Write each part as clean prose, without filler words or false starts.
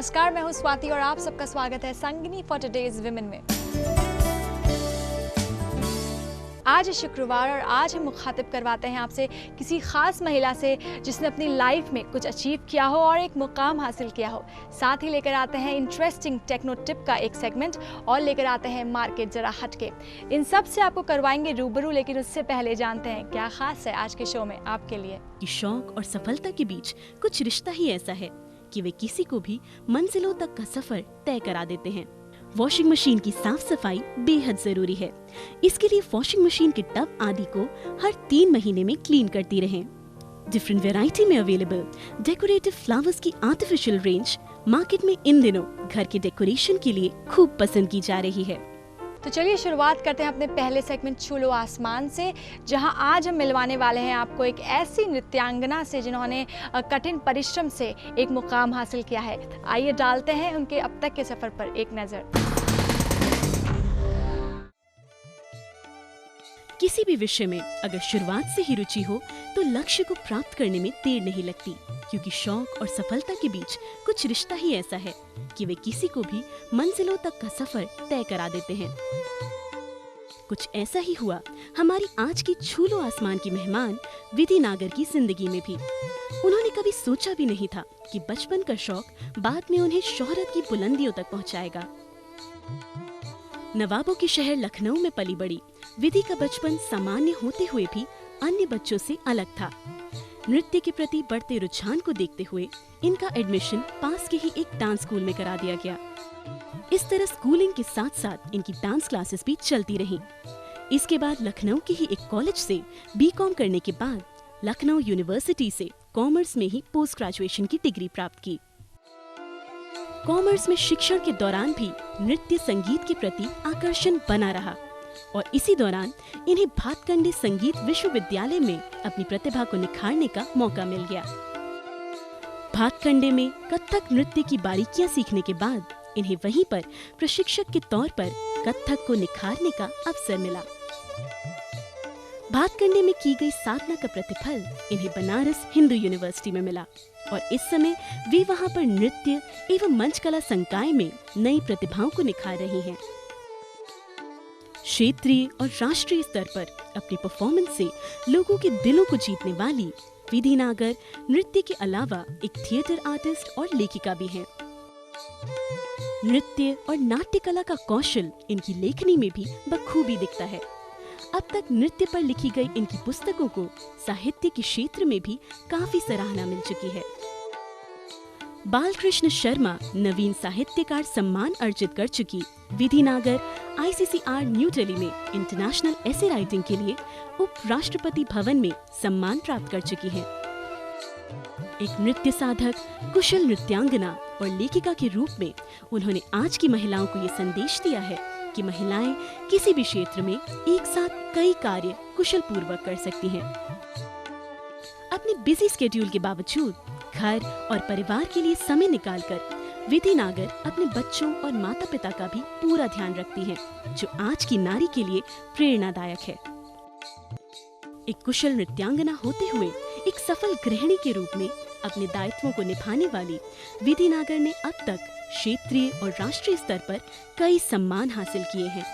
नमस्कार, मैं हूँ स्वाति और आप सबका स्वागत है संगिनी फॉर टुडेज विमेन में। आज है शुक्रवार और आज हम मुखातिब करवाते हैं आपसे किसी खास महिला से जिसने अपनी लाइफ में कुछ अचीव किया हो और एक मुकाम हासिल किया हो। साथ ही लेकर आते हैं इंटरेस्टिंग टेक्नो टिप का एक सेगमेंट और लेकर आते हैं मार्केट जरा हटके। इन सब से आपको करवाएंगे रूबरू, लेकिन उससे पहले जानते हैं क्या खास है आज के शो में आपके लिए। कि शौक और सफलता के बीच कुछ रिश्ता ही ऐसा है कि वे किसी को भी मंजिलों तक का सफर तय करा देते हैं। वॉशिंग मशीन की साफ सफाई बेहद जरूरी है। इसके लिए वॉशिंग मशीन के टब आदि को हर 3 महीने में क्लीन करती रहें। डिफरेंट वैरायटी में अवेलेबल डेकोरेटिव फ्लावर्स की आर्टिफिशियल रेंज मार्केट में इन दिनों घर के डेकोरेशन के लिए खूब पसंद की जा रही है। तो चलिए शुरुआत करते हैं अपने पहले सेगमेंट छू लो आसमान से, जहां आज हम मिलवाने वाले हैं आपको एक ऐसी नृत्यांगना से जिन्होंने कठिन परिश्रम से एक मुकाम हासिल किया है। आइए डालते हैं उनके अब तक के सफर पर एक नजर। किसी भी विषय में अगर शुरुआत से ही रुचि हो तो लक्ष्य को प्राप्त करने में देर नहीं लगती, क्योंकि शौक और सफलता के बीच कुछ रिश्ता ही ऐसा है कि वे किसी को भी मंजिलों तक का सफर तय करा देते हैं। कुछ ऐसा ही हुआ हमारी आज की छू लो आसमान की मेहमान विधि नागर की जिंदगी में भी। उन्होंने कभी सोचा भी नहीं था कि बचपन का शौक बाद में उन्हें शोहरत की बुलंदियों तक पहुंचाएगा। नवाबों के शहर लखनऊ में पली बड़ी विधि का बचपन सामान्य होते हुए भी अन्य बच्चों से अलग था। नृत्य के प्रति बढ़ते रुझान को देखते हुए इनका एडमिशन पास के ही एक डांस स्कूल में करा दिया गया। इस तरह स्कूलिंग के साथ साथ इनकी डांस क्लासेस भी चलती रहीं। इसके बाद लखनऊ के ही एक कॉलेज से बीकॉम करने के बाद लखनऊ यूनिवर्सिटी से कॉमर्स में ही पोस्ट ग्रेजुएशन की डिग्री प्राप्त की। कॉमर्स में शिक्षण के दौरान भी नृत्य संगीत के प्रति आकर्षण बना रहा और इसी दौरान इन्हें भातखंडे संगीत विश्वविद्यालय में अपनी प्रतिभा को निखारने का मौका मिल गया। भातखंडे में कथक नृत्य की बारीकियां सीखने के बाद इन्हें वहीं पर प्रशिक्षक के तौर पर कथक को निखारने का अवसर मिला। भातखंडे में की गई साधना का प्रतिफल इन्हें बनारस हिंदू यूनिवर्सिटी में मिला और इस समय वे वहां पर नृत्य एवं मंच कला संकाय में नई प्रतिभाओं को निखार रही हैं। क्षेत्रीय और राष्ट्रीय स्तर पर अपनी परफॉर्मेंस से लोगों के दिलों को जीतने वाली विधि नागर नृत्य के अलावा एक थिएटर आर्टिस्ट और लेखिका भी हैं। नृत्य और नाट्य कला का कौशल इनकी लेखनी में भी बखूबी दिखता है। अब तक नृत्य पर लिखी गई इनकी पुस्तकों को साहित्य के क्षेत्र में भी काफी सराहना मिल चुकी है। बालकृष्ण शर्मा नवीन साहित्यकार सम्मान अर्जित कर चुकी विधि नागर ICCR न्यू दिल्ली में इंटरनेशनल एसे राइटिंग के लिए उपराष्ट्रपति भवन में सम्मान प्राप्त कर चुकी हैं। एक नृत्य साधक, कुशल नृत्यांगना और लेखिका के रूप में उन्होंने आज की महिलाओं को ये संदेश दिया है कि महिलाएं किसी भी क्षेत्र में एक साथ कई कार्य कुशल पूर्वक कर सकती हैं। अपने बिजी स्केड्यूल के बावजूद घर और परिवार के लिए समय निकालकर विधि नागर अपने बच्चों और माता पिता का भी पूरा ध्यान रखती हैं, जो आज की नारी के लिए प्रेरणादायक है। एक कुशल नृत्यांगना होते हुए एक सफल गृहिणी के रूप में अपने दायित्वों को निभाने वाली विधि नागर ने अब तक क्षेत्रीय और राष्ट्रीय स्तर पर कई सम्मान हासिल किए हैं।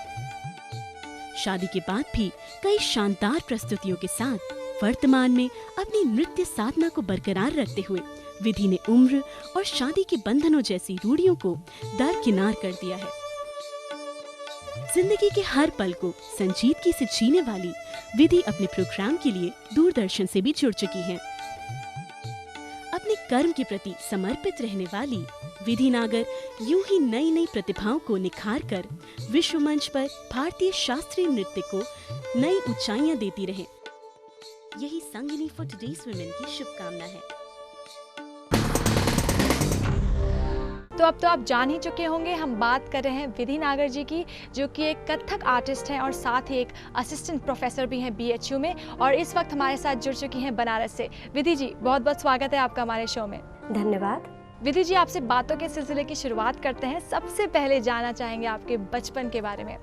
शादी के बाद भी कई शानदार प्रस्तुतियों के साथ वर्तमान में अपनी नृत्य साधना को बरकरार रखते हुए विधि ने उम्र और शादी के बंधनों जैसी रूढ़ियों को दरकिनार कर दिया है। जिंदगी के हर पल को संजीदगी से जीने वाली विधि अपने प्रोग्राम के लिए दूरदर्शन से भी जुड़ चुकी हैं। अपने कर्म के प्रति समर्पित रहने वाली विधि नागर यूं ही नई नई प्रतिभाओं को निखार कर विश्व मंच पर भारतीय शास्त्रीय नृत्य को नई ऊंचाइयां देती रहे। यही संगिनी फॉर टुडेज वुमेन की शुभकामना है। तो अब तो आप जान ही चुके होंगे, हम बात कर रहे हैं विधि नागर जी की, जो कि एक कथक आर्टिस्ट हैं और साथ ही एक असिस्टेंट प्रोफेसर भी हैं BHU में, और इस वक्त हमारे साथ जुड़ चुकी हैं बनारस से। विधि जी, बहुत बहुत स्वागत है आपका हमारे शो में। धन्यवाद। विधि जी, आपसे बातों के सिलसिले की शुरुआत करते हैं। सबसे पहले जानना चाहेंगे आपके बचपन के बारे में।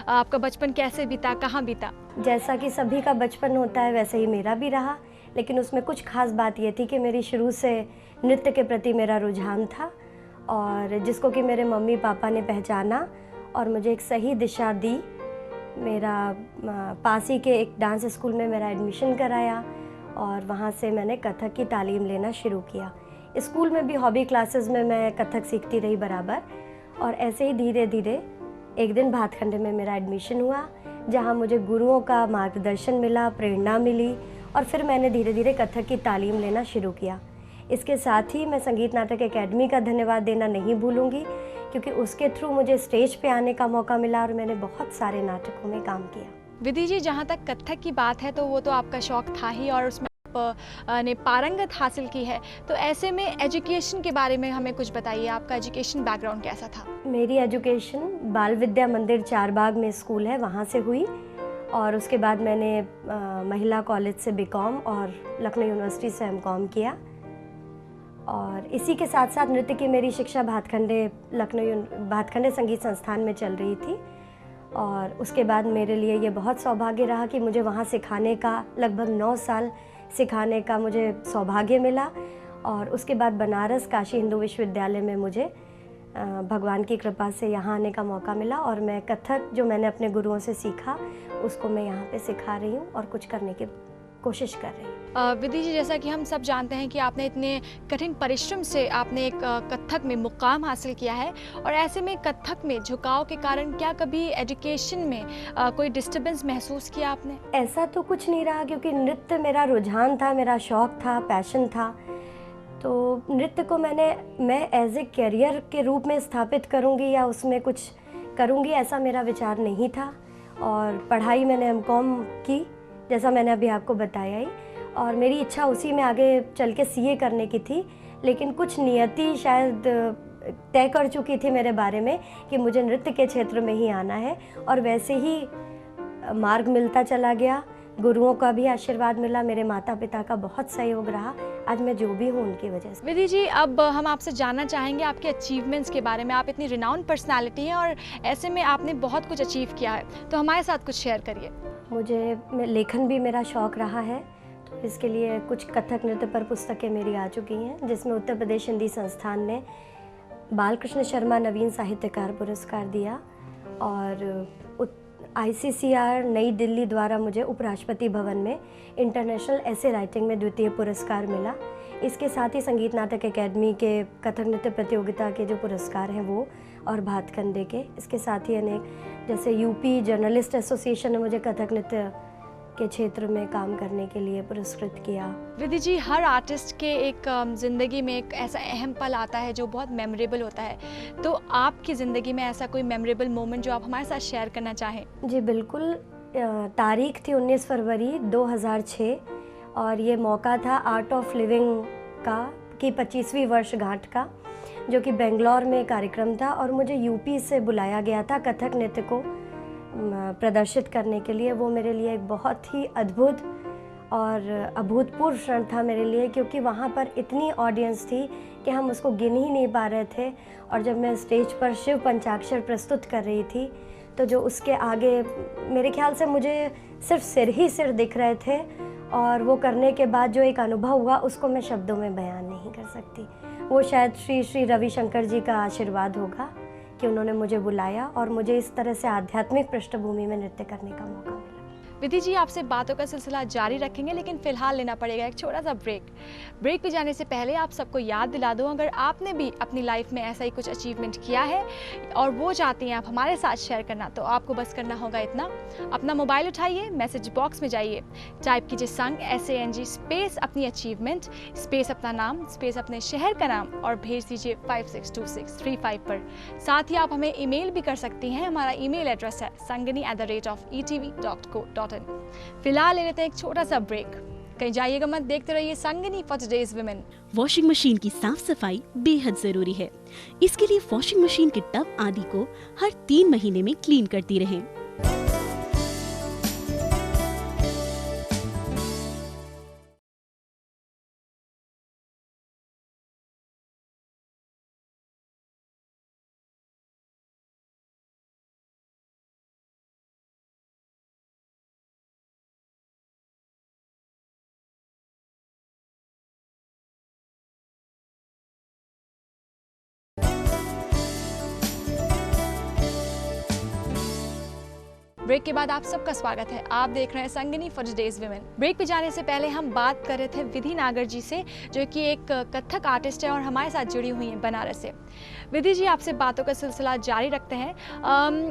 आपका बचपन कैसे बीता, कहाँ बीता? जैसा कि सभी का बचपन होता है वैसे ही मेरा भी रहा, लेकिन उसमें कुछ खास बात ये थी कि मेरी शुरू से नृत्य के प्रति मेरा रुझान था और जिसको कि मेरे मम्मी पापा ने पहचाना और मुझे एक सही दिशा दी। मेरा पास ही के एक डांस स्कूल में मेरा एडमिशन कराया और वहाँ से मैंने कथक की तालीम लेना शुरू किया। स्कूल में भी हॉबी क्लासेस में मैं कथक सीखती रही बराबर, और ऐसे ही धीरे धीरे एक दिन भातखंडे में मेरा एडमिशन हुआ, जहाँ मुझे गुरुओं का मार्गदर्शन मिला, प्रेरणा मिली, और फिर मैंने धीरे धीरे कथक की तालीम लेना शुरू किया। इसके साथ ही मैं संगीत नाटक एकेडमी का धन्यवाद देना नहीं भूलूंगी, क्योंकि उसके थ्रू मुझे स्टेज पे आने का मौका मिला और मैंने बहुत सारे नाटकों में काम किया। विधि जी, जहाँ तक कथक की बात है तो वो तो आपका शौक था ही और उसमें आप ने पारंगत हासिल की है। तो ऐसे में एजुकेशन के बारे में हमें कुछ बताइए, आपका एजुकेशन बैकग्राउंड कैसा था? मेरी एजुकेशन बाल विद्या मंदिर चारबाग में स्कूल है, वहाँ से हुई, और उसके बाद मैंने महिला कॉलेज से बीकॉम और लखनऊ यूनिवर्सिटी से एमकॉम किया। और इसी के साथ साथ नृत्य की मेरी शिक्षा भातखंडे संगीत संस्थान में चल रही थी, और उसके बाद मेरे लिए ये बहुत सौभाग्य रहा कि मुझे वहाँ सिखाने का लगभग 9 साल सिखाने का मुझे सौभाग्य मिला। और उसके बाद बनारस काशी हिंदू विश्वविद्यालय में मुझे भगवान की कृपा से यहाँ आने का मौका मिला, और मैं कथक जो मैंने अपने गुरुओं से सीखा उसको मैं यहाँ पे सिखा रही हूँ और कुछ करने की कोशिश कर रही हूँ। विधि जी, जैसा कि हम सब जानते हैं कि आपने इतने कठिन परिश्रम से आपने एक कथक में मुकाम हासिल किया है, और ऐसे में कथक में झुकाव के कारण क्या कभी एजुकेशन में कोई डिस्टर्बेंस महसूस किया आपने? ऐसा तो कुछ नहीं रहा, क्योंकि नृत्य मेरा रुझान था, मेरा शौक था, पैशन था। तो नृत्य को मैं एज ए करियर के रूप में स्थापित करूँगी या उसमें कुछ करूँगी, ऐसा मेरा विचार नहीं था। और पढ़ाई मैंने एमकॉम की, जैसा मैंने अभी आपको बताया ही, और मेरी इच्छा उसी में आगे चल के सीए करने की थी। लेकिन कुछ नियति शायद तय कर चुकी थी मेरे बारे में कि मुझे नृत्य के क्षेत्र में ही आना है, और वैसे ही मार्ग मिलता चला गया। गुरुओं का भी आशीर्वाद मिला, मेरे माता पिता का बहुत सहयोग रहा, आज मैं जो भी हूँ उनकी वजह से। विधि जी, अब हम आपसे जानना चाहेंगे आपके अचीवमेंट्स के बारे में। आप इतनी रिनाउंड पर्सनालिटी हैं और ऐसे में आपने बहुत कुछ अचीव किया है, तो हमारे साथ कुछ शेयर करिए। लेखन भी मेरा शौक रहा है, तो इसके लिए कुछ कथक नृत्य पर पुस्तकें मेरी आ चुकी हैं, जिसमें उत्तर प्रदेश हिंदी संस्थान ने बालकृष्ण शर्मा नवीन साहित्यकार पुरस्कार दिया, और ICCR नई दिल्ली द्वारा मुझे उपराष्ट्रपति भवन में इंटरनेशनल ऐसे राइटिंग में द्वितीय पुरस्कार मिला। इसके साथ ही संगीत नाटक एकेडमी के कथक नृत्य प्रतियोगिता के जो पुरस्कार हैं वो, और भातखंडे के। इसके साथ ही अनेक, जैसे यूपी जर्नलिस्ट एसोसिएशन ने मुझे कथक नृत्य के क्षेत्र में काम करने के लिए पुरस्कृत किया। विधि जी, हर आर्टिस्ट के एक ज़िंदगी में एक ऐसा अहम पल आता है जो बहुत मेमोरेबल होता है, तो आपकी ज़िंदगी में ऐसा कोई मेमोरेबल मोमेंट जो आप हमारे साथ शेयर करना चाहें? जी बिल्कुल, तारीख थी 19 फरवरी 2006, और ये मौका था आर्ट ऑफ लिविंग की 25वीं वर्षगांठ का, जो कि बेंगलोर में कार्यक्रम था, और मुझे यूपी से बुलाया गया था कथक नृत्य को प्रदर्शित करने के लिए। वो मेरे लिए एक बहुत ही अद्भुत और अभूतपूर्व क्षण था मेरे लिए, क्योंकि वहाँ पर इतनी ऑडियंस थी कि हम उसको गिन ही नहीं पा रहे थे। और जब मैं स्टेज पर शिव पंचाक्षर प्रस्तुत कर रही थी, तो जो उसके आगे मेरे ख्याल से मुझे सिर्फ सिर ही सिर दिख रहे थे, और वो करने के बाद जो एक अनुभव हुआ उसको मैं शब्दों में बयान नहीं कर सकती। वो शायद श्री रविशंकर जी का आशीर्वाद होगा कि उन्होंने मुझे बुलाया और मुझे इस तरह से आध्यात्मिक पृष्ठभूमि में नृत्य करने का मौका मिला। विधि जी, आपसे बातों का सिलसिला जारी रखेंगे, लेकिन फिलहाल लेना पड़ेगा एक छोटा सा ब्रेक पे जाने से पहले आप सबको याद दिला दूं, अगर आपने भी अपनी लाइफ में ऐसा ही कुछ अचीवमेंट किया है और वो चाहती हैं आप हमारे साथ शेयर करना, तो आपको बस करना होगा इतना, अपना मोबाइल उठाइए, मैसेज बॉक्स में जाइए, टाइप कीजिए संग SANG स्पेस अपनी अचीवमेंट स्पेस अपना नाम स्पेस अपने शहर का नाम और भेज दीजिए 562635 पर। साथ ही आप हमें ईमेल भी कर सकती हैं, हमारा ईमेल एड्रेस है sangani@etv.co.in। फिलहाल ले लेते हैं एक छोटा सा ब्रेक, कहीं जाइएगा मत, देखते रहिए Sangini for today's women. Washing machine की साफ सफाई बेहद जरूरी है। इसके लिए वॉशिंग मशीन के टब आदि को हर 3 महीने में क्लीन करती रहें। ब्रेक के बाद आप सबका स्वागत है। आप देख रहे हैं संगिनी फॉर टुडेज विमेन। ब्रेक पे जाने से पहले हम बात कर रहे थे विधि नागर जी से, जो कि एक कथक आर्टिस्ट है और हमारे साथ जुड़ी हुई हैं बनारस से। विधि जी, आपसे बातों का सिलसिला जारी रखते हैं।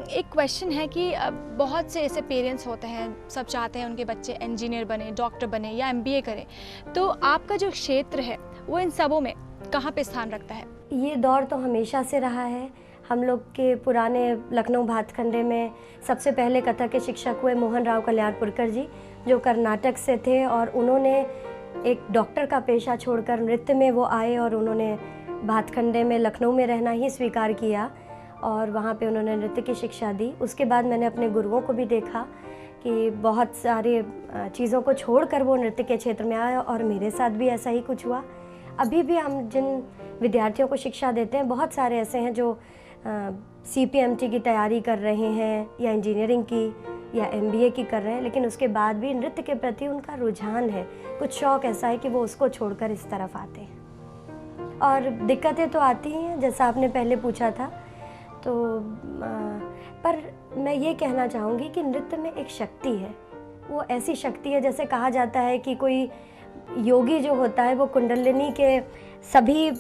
एक क्वेश्चन है कि बहुत से ऐसे पेरेंट्स होते हैं, सब चाहते हैं उनके बच्चे इंजीनियर बने, डॉक्टर बने या MBA करें, तो आपका जो क्षेत्र है वो इन सबों में कहाँ पे स्थान रखता है? ये दौर तो हमेशा से रहा है। हम लोग के पुराने लखनऊ भातखंडे में सबसे पहले कथक के शिक्षक हुए मोहन राव कल्याणपुरकर जी, जो कर्नाटक से थे और उन्होंने एक डॉक्टर का पेशा छोड़कर नृत्य में वो आए और उन्होंने भातखंडे में लखनऊ में रहना ही स्वीकार किया और वहाँ पे उन्होंने नृत्य की शिक्षा दी। उसके बाद मैंने अपने गुरुओं को भी देखा कि बहुत सारे चीज़ों को छोड़कर वो नृत्य के क्षेत्र में आए और मेरे साथ भी ऐसा ही कुछ हुआ। अभी भी हम जिन विद्यार्थियों को शिक्षा देते हैं, बहुत सारे ऐसे हैं जो CPMT की तैयारी कर रहे हैं या इंजीनियरिंग की या MBA की कर रहे हैं, लेकिन उसके बाद भी नृत्य के प्रति उनका रुझान है, कुछ शौक़ ऐसा है कि वो उसको छोड़कर इस तरफ आते हैं। और दिक्कतें तो आती हैं, जैसा आपने पहले पूछा था, तो पर मैं ये कहना चाहूँगी कि नृत्य में एक शक्ति है। वो ऐसी शक्ति है, जैसे कहा जाता है कि कोई योगी जो होता है वो कुंडलिनी के सभी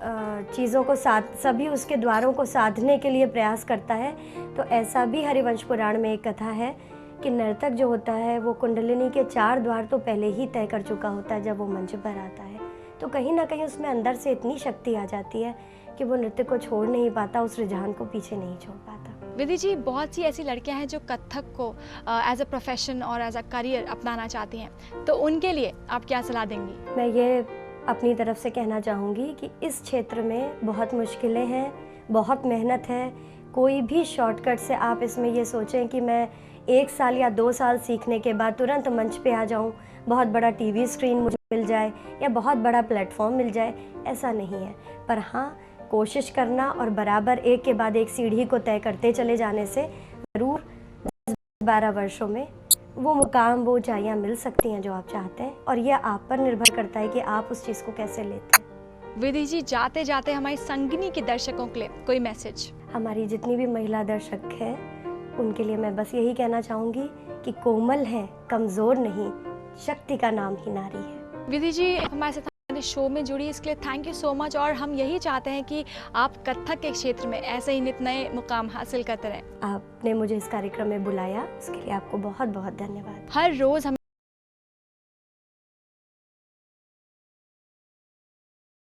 चीज़ों को सभी उसके द्वारों को साधने के लिए प्रयास करता है। तो ऐसा भी हरिवंश पुराण में एक कथा है कि नर्तक जो होता है वो कुंडलिनी के 4 द्वार तो पहले ही तय कर चुका होता है जब वो मंच पर आता है। तो कहीं ना कहीं उसमें अंदर से इतनी शक्ति आ जाती है कि वो नृत्य को छोड़ नहीं पाता, उस रुझान को पीछे नहीं छोड़ पाता। विधि जी, बहुत सी ऐसी लड़कियां हैं जो कथक को एज अ प्रोफेशन और एज अ करियर अपनाना चाहती हैं, तो उनके लिए आप क्या सलाह देंगी? मैं ये अपनी तरफ से कहना चाहूँगी कि इस क्षेत्र में बहुत मुश्किलें हैं, बहुत मेहनत है। कोई भी शॉर्टकट से आप इसमें ये सोचें कि मैं 1 साल या 2 साल सीखने के बाद तुरंत मंच पे आ जाऊँ, बहुत बड़ा TV स्क्रीन मुझे मिल जाए या बहुत बड़ा प्लेटफॉर्म मिल जाए, ऐसा नहीं है। पर हाँ, कोशिश करना और बराबर एक के बाद एक सीढ़ी को तय करते चले जाने से ज़रूर 10-12 वर्षों में वो मुकाम, वो ऊंचाइयाँ मिल सकती हैं जो आप चाहते हैं, और यह आप पर निर्भर करता है कि आप उस चीज़ को कैसे लेते हैं। विधि जी, जाते जाते हमारी संगिनी के दर्शकों के लिए कोई मैसेज? हमारी जितनी भी महिला दर्शक हैं उनके लिए मैं बस यही कहना चाहूँगी कि कोमल है, कमज़ोर नहीं, शक्ति का नाम ही नारी है। विधि जी, हमारे साथ शो में जुड़ी, इसके लिए थैंक यू सो मच। और हम यही चाहते हैं कि आप कथक के क्षेत्र में ऐसे ही नित नए मुकाम हासिल करते रहें। आपने मुझे इस कार्यक्रम में बुलाया, उसके लिए आपको बहुत बहुत धन्यवाद। हर रोज़ हम